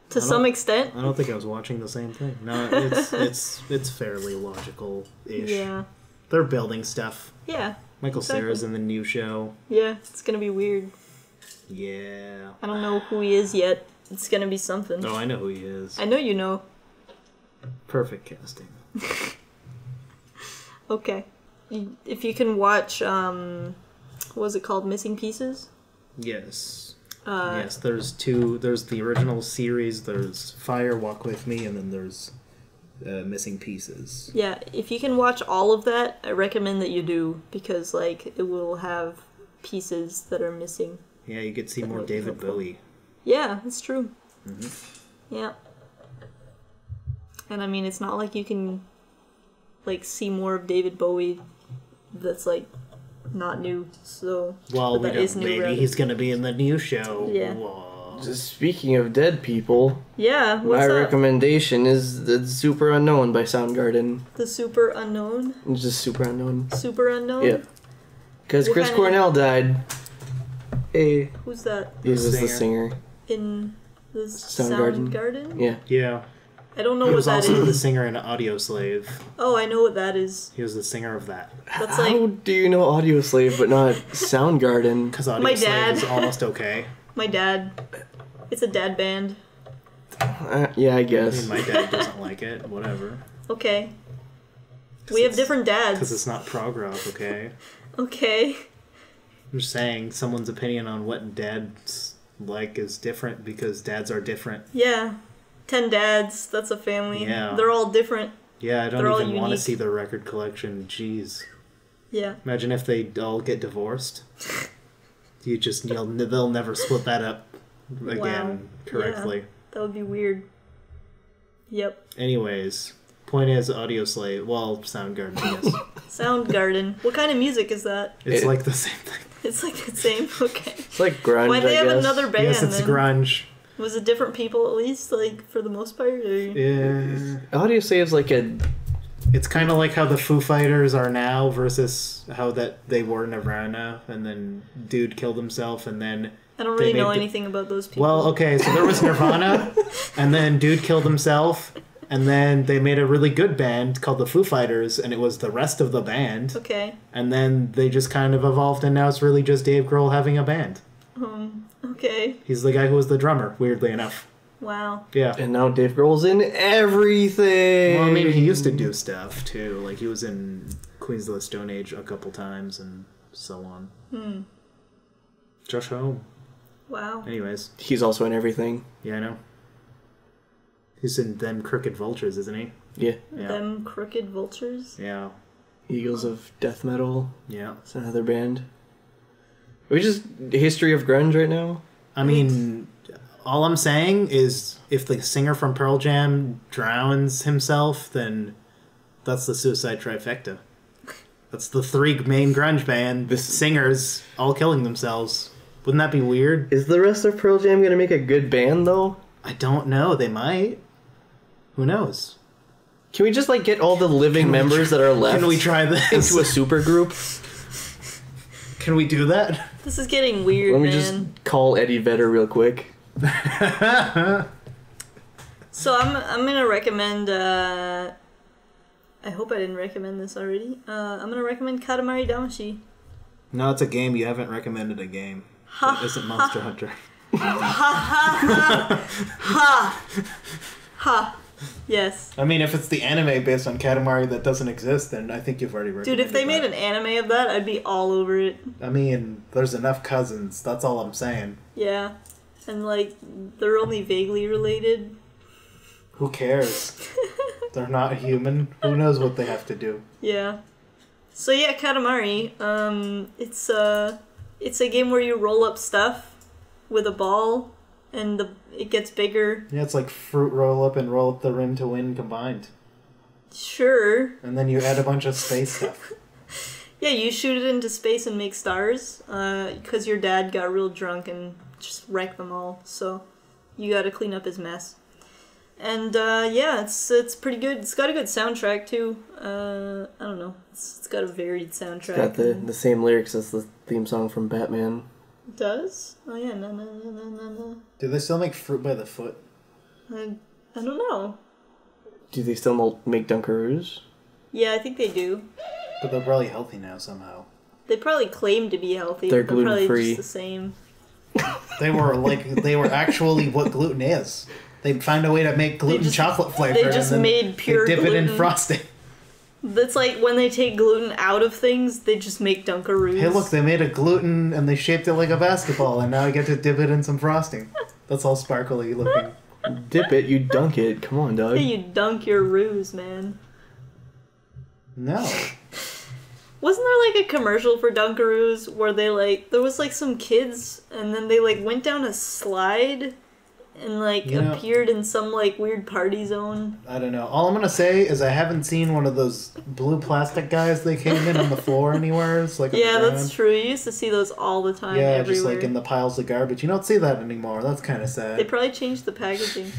To some extent. I don't think I was watching the same thing. No, it's fairly logical-ish. Yeah. They're building stuff. Yeah. Michael Cera's in the new show. Yeah, it's gonna be weird. Yeah. I don't know who he is yet. It's gonna be something. Oh, I know who he is. I know you know. Perfect casting. Okay. If you can watch, what was it called? Missing Pieces? Yes. Yes, there's two. There's the original series, there's Fire, Walk With Me, and then there's Missing Pieces. Yeah, if you can watch all of that, I recommend that you do, because, it will have pieces that are missing. Yeah, you get to see more David Bowie. Yeah, that's true. Mm-hmm. Yeah. And I mean, it's not like you can, see more of David Bowie that's, not new, so... Well, we don't, maybe he's gonna be in the new show. Yeah. Whoa. Just speaking of dead people... Yeah, what's my that? recommendation is The Super Unknown by Soundgarden. The Super Unknown? It's just Super Unknown. Super Unknown? Yeah. Because Chris Cornell died. Hey. Who's that? He was the singer. In the Soundgarden? Yeah. Yeah. I don't know he what was that also is. the singer in Audio Slave. Oh, I know what that is. He was the singer of that. That's How do you know Audio Slave but not Soundgarden? Because Audio Slave is almost okay. My dad. It's a dad band. Yeah, I guess. I mean, my dad doesn't like it. Whatever. Okay. We have different dads. Because it's not prog rock, okay? Okay. I'm just saying, someone's opinion on what dads like is different because dads are different. Yeah. 10 dads, that's a family. Yeah. They're all different. Yeah, I don't even want to see their record collection. Jeez. Yeah. Imagine if they all get divorced. They'll never split that up again correctly. Yeah, that would be weird. Yep. Anyways, point is Audio Slave. Well, Soundgarden, yes. Soundgarden. What kind of music is that? It's like the same thing. It's like the same? Okay. It's like grunge, Why'd they have another band Yes, it's then? grunge. Was it different people at least, for the most part? Or... Yeah. Audio Slave's like a It's kind of like how the Foo Fighters are now versus how that they were Nirvana, and then dude killed himself, and then I don't really know anything about those people. Well, okay, so there was Nirvana, and then dude killed himself, and then they made a really good band called the Foo Fighters, and it was the rest of the band. Okay. And then they just kind of evolved, and now it's really just Dave Grohl having a band. Okay. He's the guy who was the drummer, weirdly enough. Wow. Yeah. And now Dave Grohl's in everything. Well, I mean, he used to do stuff, too. Like, he was in Queens of the Stone Age a couple times, and so on. Josh Homme. Wow. Anyways. He's also in everything. Yeah, I know. He's in Them Crooked Vultures, isn't he? Yeah. Them Crooked Vultures? Yeah. Eagles of Death Metal. Yeah. It's another band. Are we just history of grunge right now? I mean, all I'm saying is if the singer from Pearl Jam drowns himself, then that's the Suicide Trifecta. That's the three main grunge band singers all killing themselves. Wouldn't that be weird? Is the rest of Pearl Jam going to make a good band, though? I don't know. They might. Who knows? Can we just, like, get all the living members that are left Can we try this? into a super group? Can we do that? This is getting weird, Let me man. just call Eddie Vedder real quick. So I'm gonna recommend. I hope I didn't recommend this already. I'm gonna recommend Katamari Damacy. No, it's a game. You haven't recommended a game. That isn't Monster Hunter. Ha! Yes. I mean, if it's the anime based on Katamari that doesn't exist, then I think you've already recommended Dude, if they made an anime of that, I'd be all over it. I mean, there's enough cousins. That's all I'm saying. Yeah. And, like, they're only vaguely related. Who cares? They're not human. Who knows what they have to do? Yeah. So, yeah, Katamari. It's a game where you roll up stuff with a ball, and it gets bigger. Yeah, it's like fruit roll up and roll up the rim to win combined. Sure. And then you add a bunch of space stuff. Yeah, you shoot it into space and make stars, because your dad got real drunk and just wrecked them all, so you gotta clean up his mess. And, yeah, it's pretty good. It's got a good soundtrack, too. I don't know. It's got a varied soundtrack. It's got the same lyrics as the theme song from Batman. It does? Oh, yeah. Na, na, na, na, na, na. Do they still make fruit by the foot? I don't know. Do they still make Dunkaroos? Yeah, I think they do. But they're probably healthy now somehow. They probably claim to be healthy. They're but probably gluten-free. just the same. They were actually what gluten is. They find a way to make gluten chocolate flavor. They just and then made pure they dip gluten. it in frosting. That's like when they take gluten out of things, they just make Dunkaroos. Hey, look, they made a gluten and they shaped it like a basketball, and now I get to dip it in some frosting. That's all sparkly looking. Dip it, you dunk it. Come on, Doug. Hey, you dunk your roos, man. No. Wasn't there like a commercial for Dunkaroos where there was like some kids and then they like went down a slide and like appeared in some like weird party zone? I don't know. All I'm gonna say is I haven't seen one of those blue plastic guys they came in on the floor anywhere. It's like yeah, that's true. You used to see those all the time. Yeah, everywhere. just like in the piles of garbage. You don't see that anymore. That's kind of sad. They probably changed the packaging.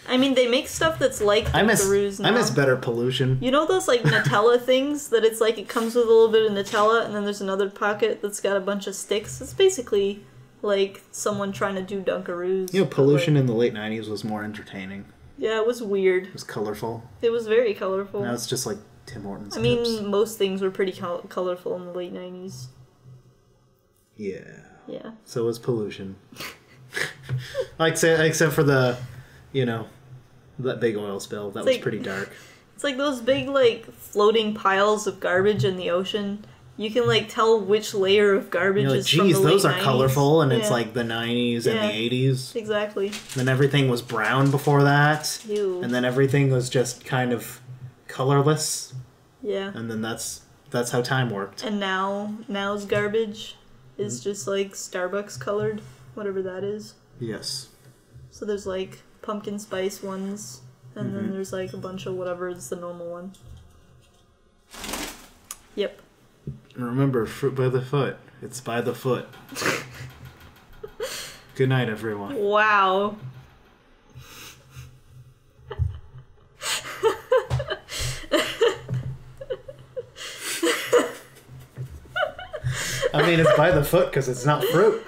I mean, they make stuff that's like Dunkaroos now. I miss better pollution. You know those like Nutella things that it's like it comes with a little bit of Nutella and then there's another pocket that's got a bunch of sticks? It's basically like someone trying to do Dunkaroos. You know, pollution in the late 90s was more entertaining. Yeah, it was weird. It was colorful. It was very colorful. Now it's just like Tim Hortons. I mean, most things were pretty colorful in the late 90s. Yeah. Yeah. So was pollution. Except for the, that big oil spill. That was pretty dark. It's like those big, like, floating piles of garbage in the ocean. You can, like, tell which layer of garbage is from the late 90s. Those are colorful, and it's like the 90s and the 80s. Exactly. Then everything was brown before that. Ew. And then everything was just kind of colorless. Yeah. And then that's how time worked. And now's garbage is just, like, Starbucks colored, whatever that is. Yes. So there's, like, pumpkin spice ones, and then there's, like, a bunch of whatever is the normal one. Yep. Remember, fruit by the foot. It's by the foot. Good night, everyone. Wow. I mean, it's by the foot because it's not fruit.